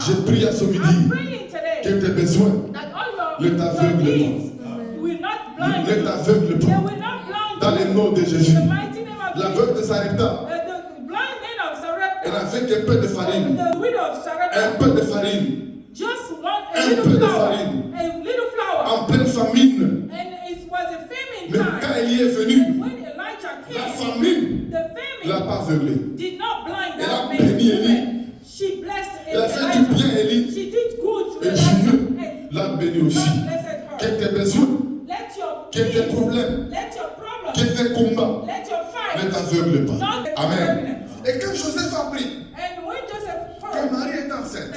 Je prie à ce midi que tes besoins ne t'aveuglent pas. Ne t'aveuglent pas. Dans le nom de Jésus. L'aveugle de Sarepta. Elle avait un peu de farine. Un peu de farine. Un peu de farine. En pleine famine. Mais quand Élie est venu, la famine ne l'a pas aveuglé. Elle a béni Élie. Elle a fait du bien à Élie. Et Dieu l'a béni aussi. Que tes besoins, que tes problèmes, que tes combats ne t'aveuglent pas. Amen. Et quand Joseph a appris que Marie est enceinte,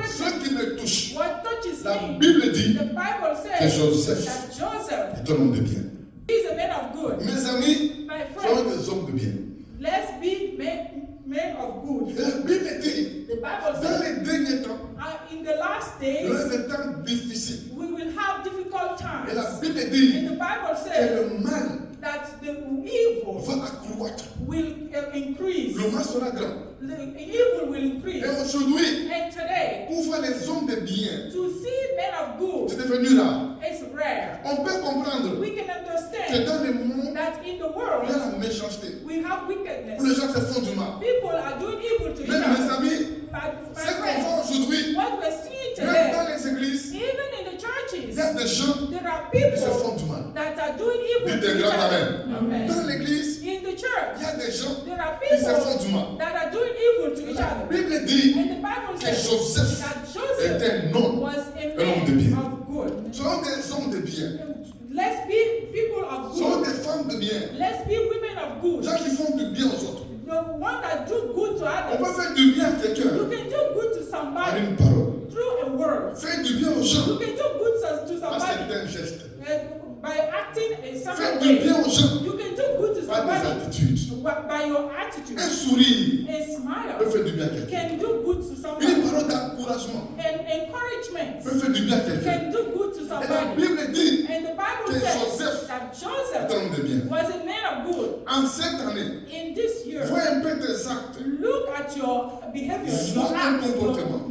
ce qui me touche, la Bible dit que Joseph est un homme de bien. Mes amis, soyons des hommes de bien. Let's be men of good. Et la Bible dit, The Bible dans says, les derniers temps, in the last il y aura days, des temps difficiles. we will have difficult Et la times. Bible dit And the Bible que says le mal that the evil va accroître. will increase. Le mal sera grand. The evil will increase. Et aujourd'hui, And today, pour voir les hommes de bien, to see men of good c'est devenu rare. is rare. On peut comprendre We can que understand dans le monde, that in the il y world, a la méchanceté. we have Où les wickedness. gens se font du mal. People are doing evil to each Même mes other. amis, But ce my qu'on friends, voit aujourd'hui, what we're seeing même today, dans les églises, even in the il churches, y a des gens there are qui se people font du mal. that are doing evil Dites to un each grand other. amen. Amen. Dans l'église, In the il church, y a des gens there are qui se font people du mal. that are doing evil to each La other. Bible dit And the Bible que says Joseph that Joseph était un homme. was a Un homme de bien. man of good. Soyons des hommes de bien. Let's be people of Soyons good. des femmes de bien. Let's be women of good. Gens qui font du bien aux autres. The one that do good to On peut others. faire du bien à quelqu'un You can do good to par somebody une parole. through a word. Faire du bien aux gens You can do good to par somebody certains gestes. by acting in some Faire du way. bien aux gens You can do good to par des somebody attitudes. by your attitude. Un sourire A peut smile faire du bien à quelqu'un. can do good to Une somebody. parole d'encouragement And encouragement peut faire du bien à quelqu'un. can do good to Et la somebody. Bible dit And the Bible que says Joseph that est Joseph un homme de bien. was a man of good. En cette année, In this year, vois un peu tes actes. look at your behaviors, your Vois ton acts, comportement.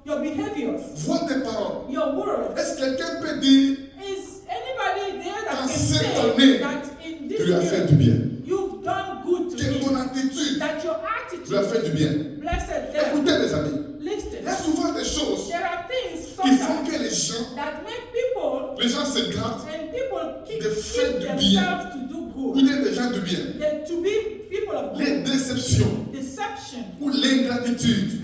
your behaviors, Vois tes paroles. your words. Est-ce que quelqu'un peut dire Is anybody there that En can cette say année, that in this tu as fait year du bien? you've done good to Que ton me? attitude That your tu as fait attitude, du bien. blessed them. Écoutez les amis, il Listen, y a souvent des choses there are things qui font sometimes que les gens that make people se grattent and people keep de faire du bien. themselves to do ou good. des gens du bien. To be people of Les good. déceptions Deception. ou l'ingratitude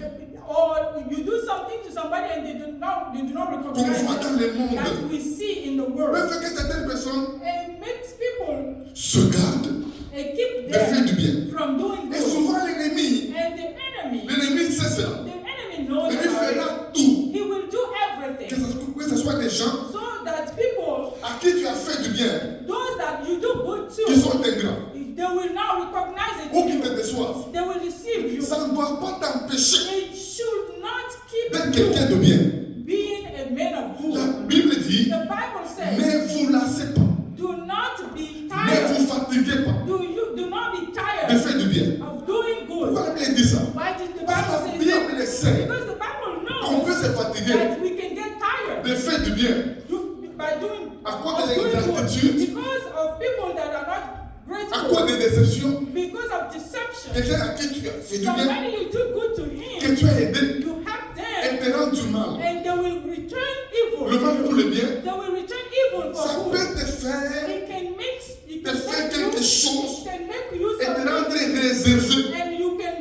Or you do something to somebody and they do not qu'on recognize voit dans le it, monde that we see in the peut world. faire que certaines personnes It makes people se gardent keep de faire du them bien. from doing Et good. souvent l'ennemi And sait cela. the enemy knows L'ennemi about it. fera tout He will do que everything ce soit des gens so that people, à qui tu as fait du bien, those that you do good qui to, sont ingrats they will now recognize it. ou in qui te you. déçoivent. They will deceive you. Ça ne doit pas t'empêcher It should not keep d'être quelqu'un de you bien. being a man of La good. Bible dit, The Bible says, ne vous lassez pas, do not be ne tired. vous fatiguez pas Do not be de tired faire du bien. of doing good. Pourquoi la Bible dit ça? Why did the Parce Bible que la say Bible so? sait Because the Bible qu'on peut knows se fatiguer that we can get tired de faire du bien by doing à cause of de doing good l'ingratitude, because of people that are not à cause grateful, des déceptions. because of deception. Quelqu'un à qui tu as fait du bien, Somebody you do good to que him, tu as aidé you help et them, te rend du mal. and they will return evil. Le mal pour le bien, They will return evil ça for peut good. te faire It can make it de can faire make quelque you, chose it can make you et te rendre something, réservé and you can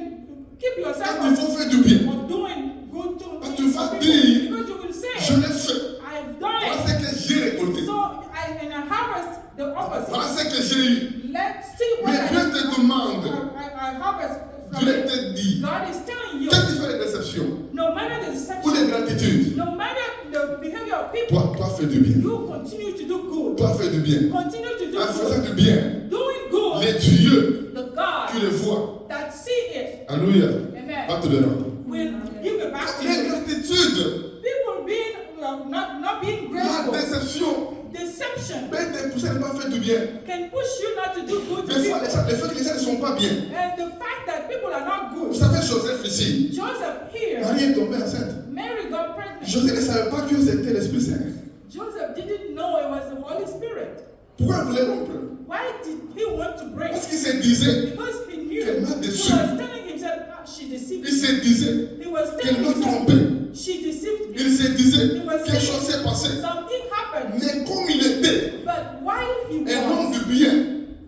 keep yourself quand il faut faire du bien. of doing good to Quand tu vas people, dire, because you will Je say, l'ai fait. I've done Voilà it. ce que j'ai récolté. So I harvest the opposite. Voilà ce que j'ai eu. Let's see what Mais Dieu te demande, I harvest from Dieu it. te dit, God is telling you, qu'est-ce qui fait les déceptions no matter the ou deception, l'ingratitude? no matter the behavior of people, Toi fais du bien. you continue to do good. Toi fais du bien. Continue to do En faisant good. du bien, Doing good, les dieux, the God tu les vois. that see it, Alléluia. amen, Va te le rendre. will give it back to you. L'ingratitude, People being not being la grateful, déception, deception, deception peut te pousser à ne pas faire du bien. can push you not to do good to Des fois, people. le fait que les gens ne sont pas bien. And the fact that people are not Vous good. savez, Joseph ici, Joseph here, Marie est tombée enceinte. Mary got pregnant. Joseph ne savait pas que c'était l'Esprit Saint. Joseph didn't know it was the Holy Spirit. Pourquoi il voulait rompre? Why did he want to break? Parce qu'il se disait Because he knew. qu'elle m'a He déçu. was telling himself, ah, she deceived Il me. se disait He was qu'elle telling m'a himself, trompé. she deceived me. Il se disait He was quelque chose s'est passé. Something happened. Mais comme il était But while he un homme was, de bien,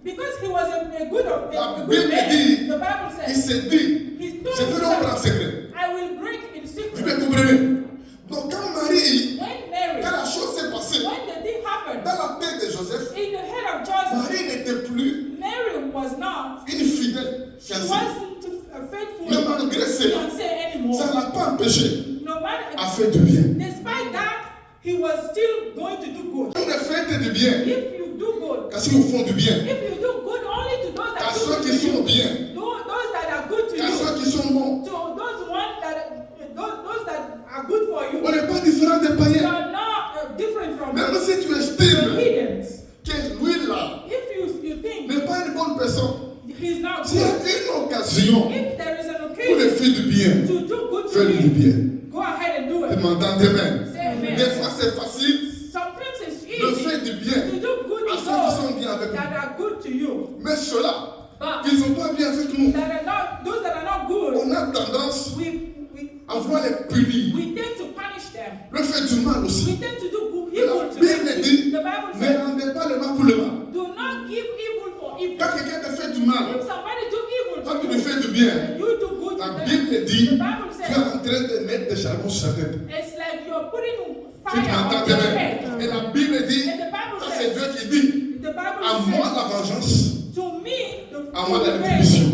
because he was a good La good Bible man, dit, the Bible il says, s'est dit, he je told vais rompre en himself, secret. I will break in Vous secret. me comprenez? Donc quand Marie, When Mary, quand la chose s'est passée, when the thing happened, dans la tête de Joseph, in the head of Joseph, Marie n'était plus Mary was not, une fidèle she fiancée. wasn't a faithful Mais malgré cela, fiancée anymore. ça ne l'a pas empêché No matter, à faire du bien. despite that, he was still going to do good. On ne fait du bien If you do good, qu'à ceux qui font du bien, if you do good only to those qu'à that do ceux good qui to sont you, bien, those that are good to qu'à you, ceux qui sont bons. to those that are good for you, On n'est pas différent des you païens. are not different from Même si tu the estimes heathens. que lui-là If you think n'est pas une bonne personne, he's not s'il y a good, une occasion if there is an pour le occasion faire du bien, to do good to fais-lui du you, bien. go ahead and do Tu it. m'entends demain? Say amen. Des fois c'est facile Sometimes it's de easy faire du bien to do good à to ceux qui sont those bien avec nous. that are good to you, Mais ceux-là, but qui ne sont pas bien avec nous, that are not those that are not good, on a tendance we à vouloir les punir. we tend to punish them. Le fait du mal We aussi. tend to do good, Mais la evil to Bible them. dit, The Bible ne says, rendez pas le mal pour le mal. do not give evil for evil. Quand quelqu'un te fait du mal, If somebody do evil toi to tu you, lui fais du bien. and you do good to La them, Bible dit, the Bible tu es says, en train de mettre des charbons sur sa tête. it's like you're putting Tu fire m'entends on your demain? head. Et la Bible dit, And the Bible ça c'est says, Dieu qui dit, the Bible à moi says, la vengeance. to me, À moi la the rétribution.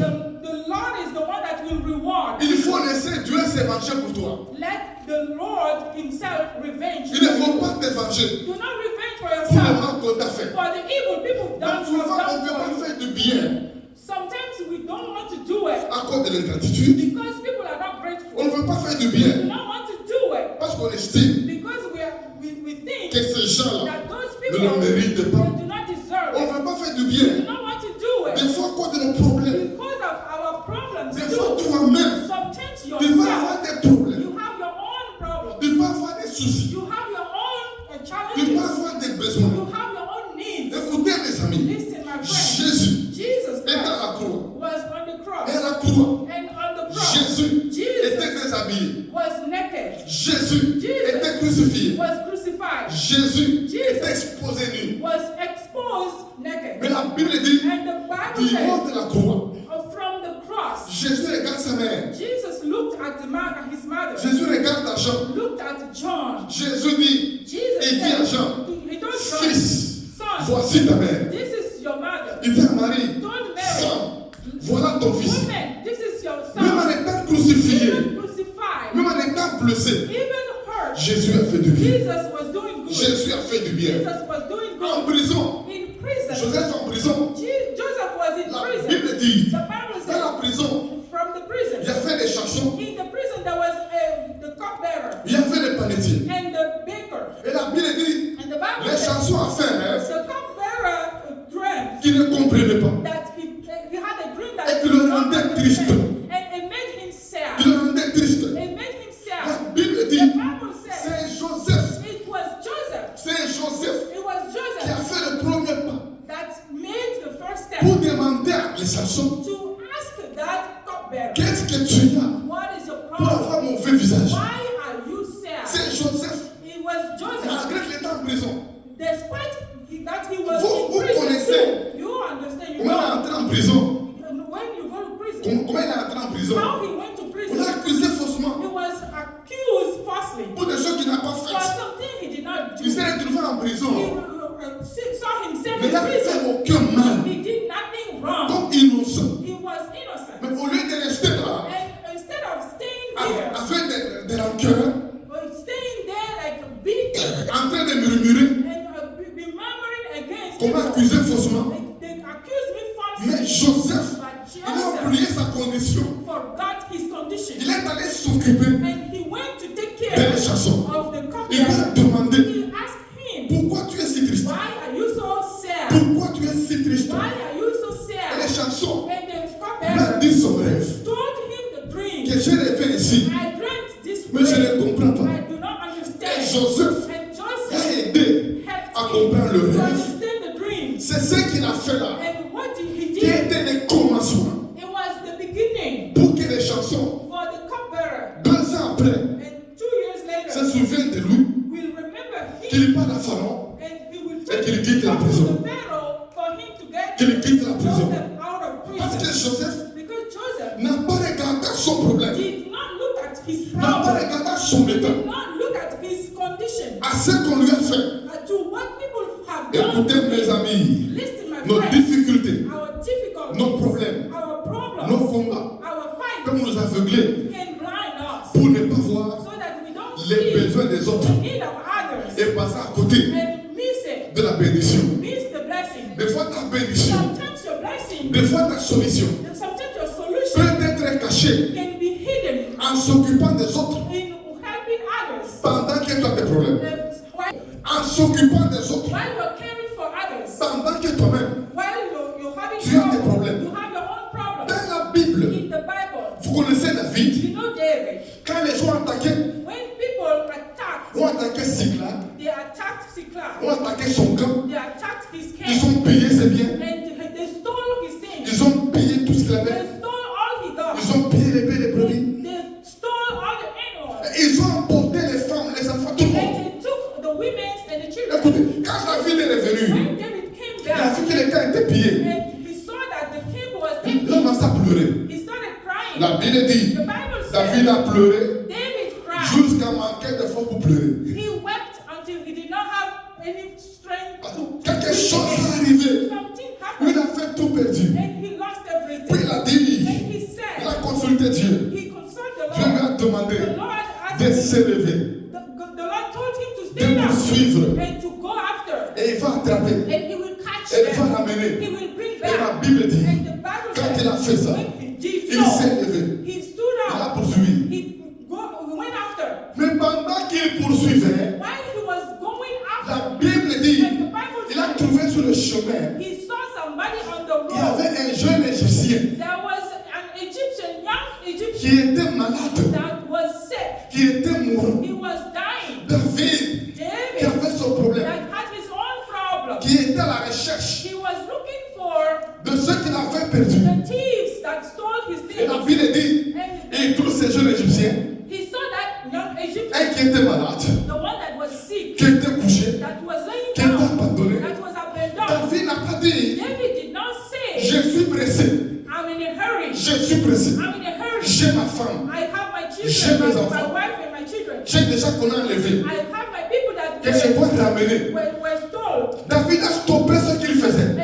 Lord is the one that will reward. Il faut laisser Dieu se venger pour toi. Let the Lord himself revenge Il ne you. faut pas te venger Do not revenge for pour le yourself, mal qu'on t'a fait. for the evil people done Donc souvent on ne veut for pas you. faire du bien Sometimes we don't want to do it à cause de l'ingratitude. because people are not On grateful. ne veut pas faire du We bien do not want to do it parce qu'on estime because we think que ces gens-là that those ne people le méritent pas. they do not deserve On ne it. veut pas faire du We bien. do not want to do Des it fois, à cause de nos problèmes, because of our problems des fois too. toi-même, Sometimes tu vas avoir yourself, des problèmes, you have your own problems. tu vas avoir des soucis, You have your own tu challenges. vas avoir des besoins. You have your own needs. Écoutez mes amis, Listen, my friend. Jésus Jesus est à Christ la croix. was on the cross. Et à la croix, And on the cross, Jésus Jesus était déshabillé. was naked. Jésus était crucifié. Was crucified. Jésus Jesus était exposé nu. Was exposed naked. Mais la Bible dit, And the Bible du says, haut de la croix, from the cross, Jésus regarde sa mère. Jesus looked at his mother. Jésus regarde à Jean. Looked at John. Jésus dit, Jesus il dit à said, Jean, he told John, fils, son, voici ta mère. this is your mother. Il dit à Marie, Told Mary, son, voilà ton fils. woman, this is your Même en son. étant crucifié, Even crucified, même en étant blessé, even hurt, Jésus a fait du bien. Jesus was doing good. Jésus a fait du bien. Jesus was doing En good. prison, In prison, Joseph en prison, Joseph was in la prison. Bible dit, The Bible dans la says, prison, from the il y prison, avait des chansons, in the prison there was the cupbearer il y avait des panetiers. and the baker. Et la Bible dit, And the Bible les says, chansons à faire, the cupbearer dreamt qui ne comprenaient pas. that he had a dream that Et qui he le did not rendait triste. understand. And it made him sad. Il le rendait triste. It made him La sad. Bible The dit, Bible says c'est Joseph, it was Joseph. c'est Joseph It was qui a Joseph fait le premier pas that made the first step pour demander à les chansons, to ask that cupbearer, qu'est-ce que tu as what is your pour problem? avoir mon vrai visage? Why are you sad? C'est Joseph, It was Joseph. malgré qu'il était en prison. Despite that he was Vous in prison, connaissez you understand, you comment il est know, entré en prison? when you go to prison, Comment il est entré en prison? how he went to On prison, l'a accusé faussement he was accused falsely pour des choses qu'il n'a pas for faites. something he did not do. Il s'est retrouvé en He prison. saw himself Mais il in n'a fait prison. aucun mal. He did nothing wrong. Comme innocent. He was innocent. Mais au lieu de rester là, And instead of staying there, avec des rancœurs, staying there like a big en train de murmurer, and be murmuring against qu'on m'a people, accusé faussement. they accused me falsely. Mais Joseph, But il a Joseph oublié sa condition. forgot his condition. Il est allé s'occuper And he went to take care des chansons. of the Il m'a cupbearer. demandé, He asked him, pourquoi tu es si triste? why Joseph a aidé à comprendre le rêve. C'est ce qu'il a fait là, qui était le commencement. Pour que les chansons, 2 ans après, se souviennent de lui, qu'il parle à Pharaon et qu'il quitte la prison. Qu'il quitte la prison. Parce que Joseph n'a pas regardé son problème, n'a pas regardé son état, à ce qu'on lui a fait. Écoutez mes amis, nos difficultés, nos problèmes, nos combats peuvent nous aveugler pour ne pas voir les besoins des autres et passer à côté de la bénédiction. Des fois ta bénédiction, des fois ta solution peut être cachée en s'occupant des autres pendant que tu as des problèmes. En s'occupant des autres pendant que toi-même tu as des problèmes. Dans la Bible, vous connaissez David. Quand les gens ont attaqué Siklag, ont attaqué son camp, ils ont pillé ses biens, ils ont pillé tout ce qu'il avait, ils ont pillé les bébés, les brebis, ils ont emporté les femmes, les enfants, tout le monde. Écoutez, quand David est revenu, il a vu que les camps étaient pillés. L'homme a pleuré. La Bible dit, David a pleuré jusqu'à manquer de force pour pleurer. Quelque chose est arrivé. Il a fait tout perdu. Puis il a dit, il a consulté Dieu. Dieu lui a demandé de s'élever, de poursuivre. Et il va attraper. Et il va ramener. Et la Bible dit, quand il a fait ça, il s'est levé. Il a poursuivi. Mais pendant qu'il poursuivait, la Bible dit, il a trouvé sur le chemin, il y avait un jeune Égyptien qui était malade, qui était mourant. David, qui avait son problème, qui était à la recherche de ce qu'il avait perdu. Et la Bible dit, il trouve ce jeune Égyptien, un qui était malade, qui était couché, qui était abandonné. David n'a pas dit, je suis pressé, je suis pressé, j'ai ma femme, j'ai mes enfants, j'ai déjà qu'on a enlevé, que je dois ramener. David a stoppé ce qu'il faisait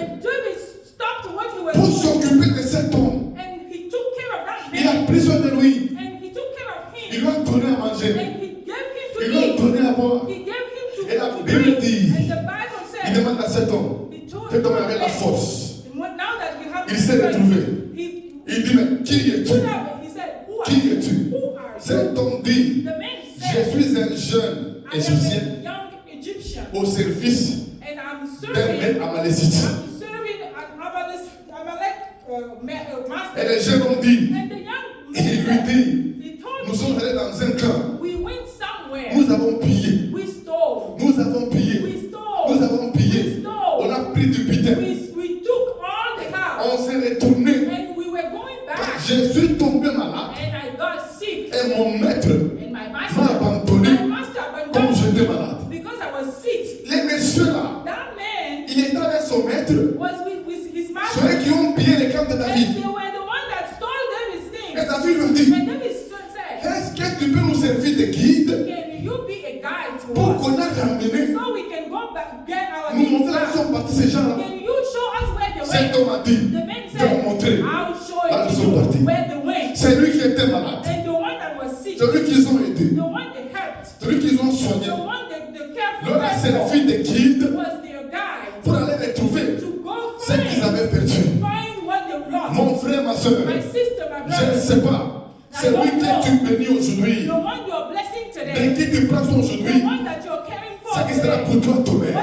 pour s'occuper de cet homme. Il a pris soin de lui, il lui a donné à manger, il lui a donné à boire. Et la Bible dit, il demande à cet homme avait la force. Il s'est retrouvé. Il dit, mais qui es-tu? Qui es-tu? Cet homme dit, je suis un jeune Égyptien au service d'un maître amalécite. Et le jeune homme dit, il lui dit, nous sommes allés dans un camp. Nous avons pillé. Nous avons pillé. Nous avons pillé. On a pris du butin. On s'est retourné. Je suis tombé malade. Et mon maître m'a abandonné comme j'étais malade. Les messieurs là, il était avec son maître. Ceux qui ont pillé les camps de David. Et David lui dit, est-ce que tu peux nous servir de guide pour qu'on a ramené, nous montrer là où sont partis ces gens-là? Cet homme a dit, je vais vous montrer là où ils sont partis. C'est lui qui était malade, celui qu'ils ont aidé, celui qu'ils ont soigné. Leur a servi de guide pour aller retrouver ce qu'ils avaient perdu. Mon frère, ma soeur, je ne sais pas. C'est lui que tu bénis aujourd'hui, de qui tu prends aujourd'hui, ce qui sera pour toi demain.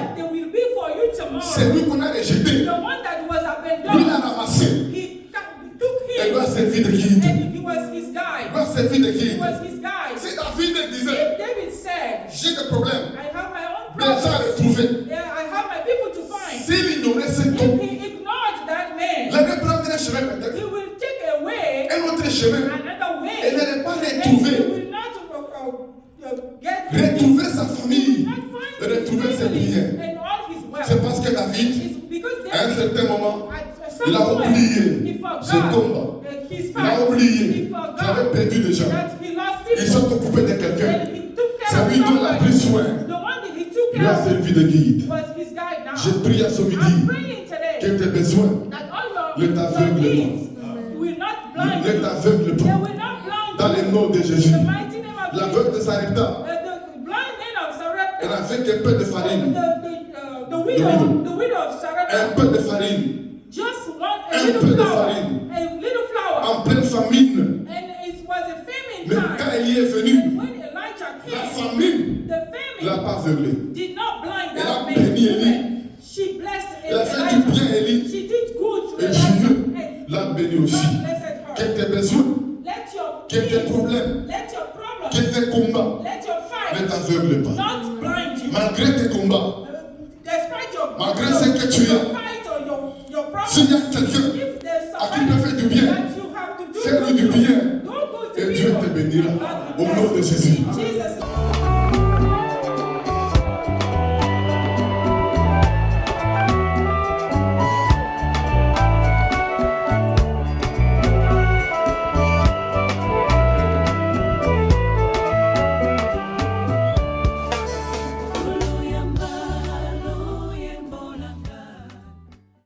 C'est lui qu'on a rejeté, lui l'a ramassé, et lui a servi de guide. Lui a servi de guide. Si David disait, J'ai des problèmes. I have my own Des gens à problems. retrouver. Yeah, I have my people to find. S'il ignorait ce If don, he ignored that man, il allait prendre un chemin he peut-être, will take away un autre chemin, another way. et n'allait pas And he retrouver, will not get retrouver sa famille, not find retrouver his ses family biens. and all his wealth. C'est parce que David, It's because à un David, certain moment, at il a some point, oublié he forgot ce combat. his Il a fight. oublié He qu'il forgot avait perdu des gens. that he lost Ils people. sont occupés de quelqu'un. And he took care C'est of lui dont il a pris somebody. soin. The one that he took Il a care of servi de guide. was his guide now. Je prie à ce I'm midi praying today que tes besoins that all ne your t'aveuglent needs will not blind ne you. t'aveuglent They pas. will not blind Dans you. le nom de Jésus. The mighty name of L'aveugle de Jesus. Sarepta, The blind man of elle Sarepta. avait qu'un peu de farine. The widow of Un Sarepta. peu de farine. Just one, a Un little peu de flour. farine. A little flour. En pleine famine. And it was a famine Mais quand time. elle y est And venue, when Elijah la came, famine the ne l'a famine pas aveuglé. did not blind Elle a that béni Élie. man. She blessed Elle a fait du bien à Élie. She did good to Et Elijah. Dieu And l'a béni aussi. God blessed Que her. tes besoins, Let your que tes needs, problèmes, let your que problems, tes combats let your ne fight t'aveuglent pas. not blind you. Malgré tes combats, Despite your malgré ce que tu your es, fight or your s'il y a problems, quelqu'un if there's à qui peut somebody faire du bien, that you have to do fais-lui good du to, bien. do good to Et Dieu people, te bénira. God Au will nom de bless Jésus. you. In Jesus'